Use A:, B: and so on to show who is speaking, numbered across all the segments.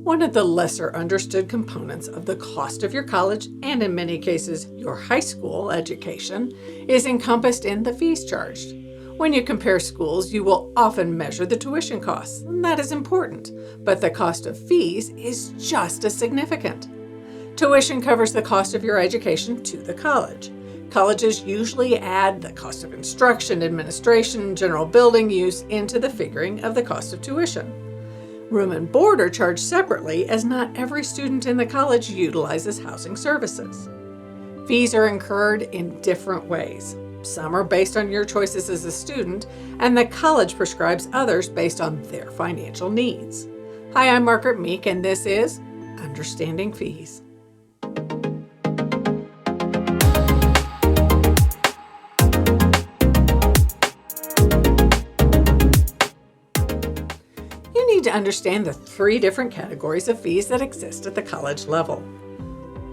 A: One of the lesser understood components of the cost of your college, and in many cases your high school education, is encompassed in the fees charged. When you compare schools, you will often measure the tuition costs, and that is important, but the cost of fees is just as significant. Tuition covers the cost of your education to the college. Colleges usually add the cost of instruction, administration, general building use into the figuring of the cost of tuition. Room and board are charged separately, as not every student in the college utilizes housing services. Fees are incurred in different ways. Some are based on your choices as a student, and the college prescribes others based on their financial needs. Hi, I'm Margaret Meek, and this is Understanding Fees. You need to understand the three different categories of fees that exist at the college level.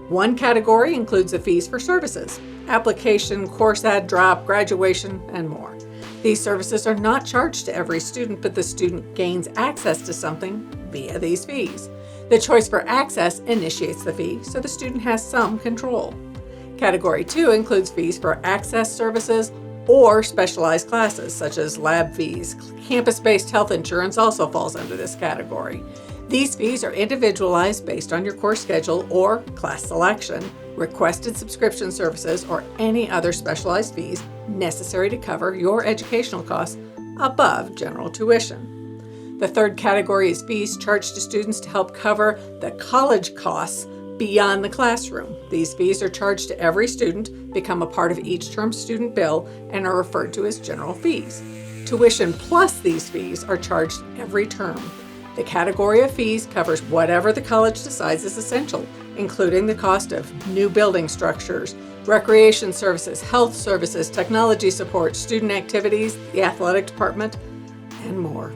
A: One category includes the fees for services, application, course add drop, graduation, and more. These services are not charged to every student, but the student gains access to something via these fees. The choice for access initiates the fee, so the student has some control. Category 2 includes fees for access services or specialized classes, such as lab fees. Campus-based health insurance also falls under this category. These fees are individualized based on your course schedule or class selection, requested subscription services, or any other specialized fees necessary to cover your educational costs above general tuition. The third category is fees charged to students to help cover the college costs beyond the classroom. These fees are charged to every student, become a part of each term's student bill, and are referred to as general fees. Tuition plus these fees are charged every term. The category of fees covers whatever the college decides is essential, including the cost of new building structures, recreation services, health services, technology support, student activities, the athletic department, and more.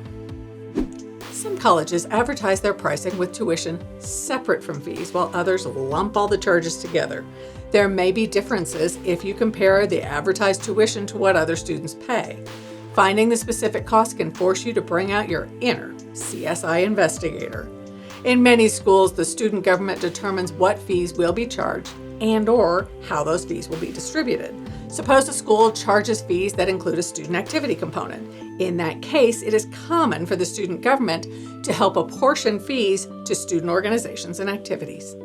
A: Some colleges advertise their pricing with tuition separate from fees, while others lump all the charges together. There may be differences if you compare the advertised tuition to what other students pay. Finding the specific cost can force you to bring out your inner CSI investigator. In many schools, the student government determines what fees will be charged and/or how those fees will be distributed. Suppose a school charges fees that include a student activity component. In that case, it is common for the student government to help apportion fees to student organizations and activities.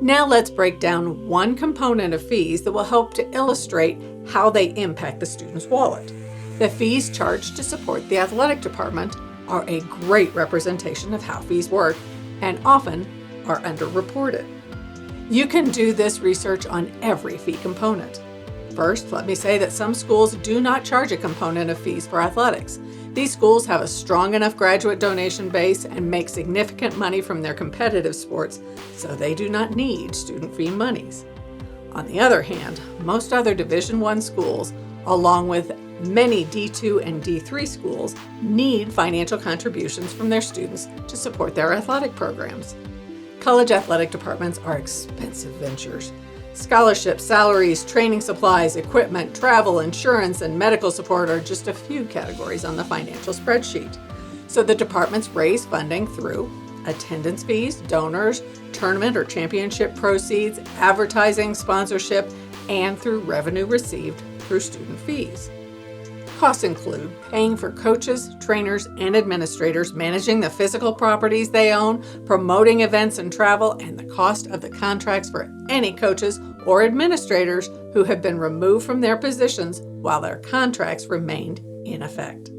A: Now let's break down one component of fees that will help to illustrate how they impact the student's wallet. The fees charged to support the athletic department are a great representation of how fees work and often are underreported. You can do this research on every fee component. First, let me say that some schools do not charge a component of fees for athletics. These schools have a strong enough graduate donation base and make significant money from their competitive sports, so they do not need student fee monies. On the other hand, most other Division I schools, along with many D2 and D3 schools, need financial contributions from their students to support their athletic programs. College athletic departments are expensive ventures. Scholarships, salaries, training supplies, equipment, travel, insurance, and medical support are just a few categories on the financial spreadsheet. So the departments raise funding through attendance fees, donors, tournament or championship proceeds, advertising, sponsorship, and through revenue received through student fees. Costs include paying for coaches, trainers, and administrators, managing the physical properties they own, promoting events and travel, and the cost of the contracts for any coaches or administrators who have been removed from their positions while their contracts remained in effect.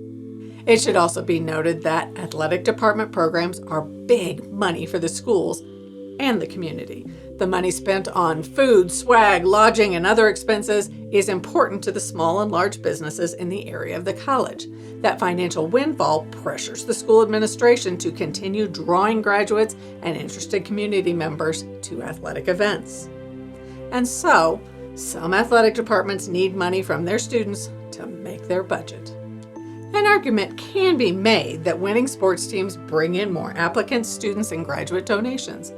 A: It should also be noted that athletic department programs are big money for the schools and the community. The money spent on food, swag, lodging, and other expenses is important to the small and large businesses in the area of the college. That financial windfall pressures the school administration to continue drawing graduates and interested community members to athletic events. And so, some athletic departments need money from their students to make their budget. An argument can be made that winning sports teams bring in more applicants, students, and graduate donations.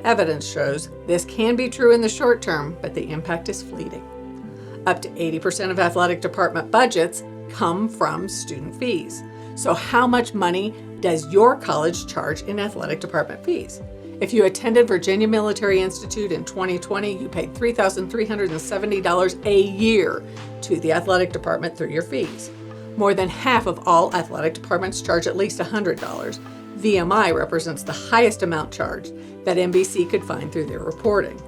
A: Evidence shows this can be true in the short term, but the impact is fleeting. Up to 80% of athletic department budgets come from student fees. So how much money does your college charge in athletic department fees? If you attended Virginia Military Institute in 2020, you paid $3,370 a year to the athletic department through your fees. More than half of all athletic departments charge at least $100. VMI represents the highest amount charged that NBC could find through their reporting.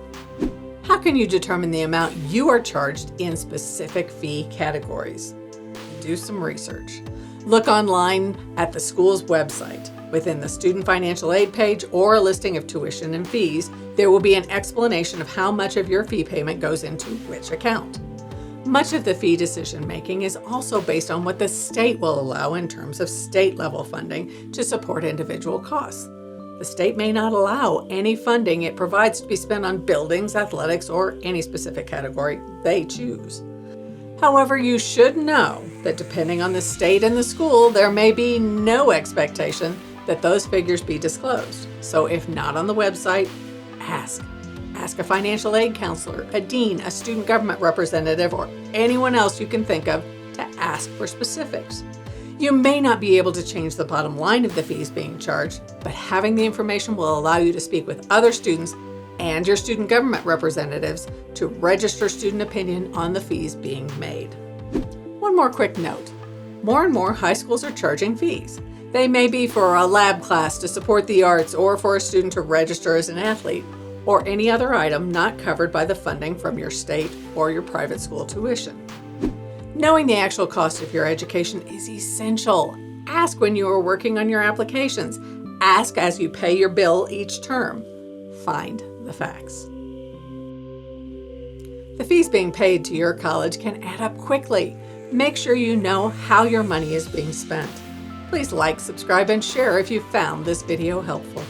A: How can you determine the amount you are charged in specific fee categories? Do some research. Look online at the school's website. Within the student financial aid page or a listing of tuition and fees, there will be an explanation of how much of your fee payment goes into which account. Much of the fee decision making is also based on what the state will allow in terms of state-level funding to support individual costs. The state may not allow any funding it provides to be spent on buildings, athletics, or any specific category they choose. However, you should know that depending on the state and the school, there may be no expectation that those figures be disclosed. So if not on the website, ask. Ask a financial aid counselor, a dean, a student government representative, or anyone else you can think of to ask for specifics. You may not be able to change the bottom line of the fees being charged, but having the information will allow you to speak with other students and your student government representatives to register student opinion on the fees being made. One more quick note. More and more high schools are charging fees. They may be for a lab class to support the arts or for a student to register as an athlete or any other item not covered by the funding from your state or your private school tuition. Knowing the actual cost of your education is essential. Ask when you are working on your applications. Ask as you pay your bill each term. Find the facts. The fees being paid to your college can add up quickly. Make sure you know how your money is being spent. Please like, subscribe, and share if you found this video helpful.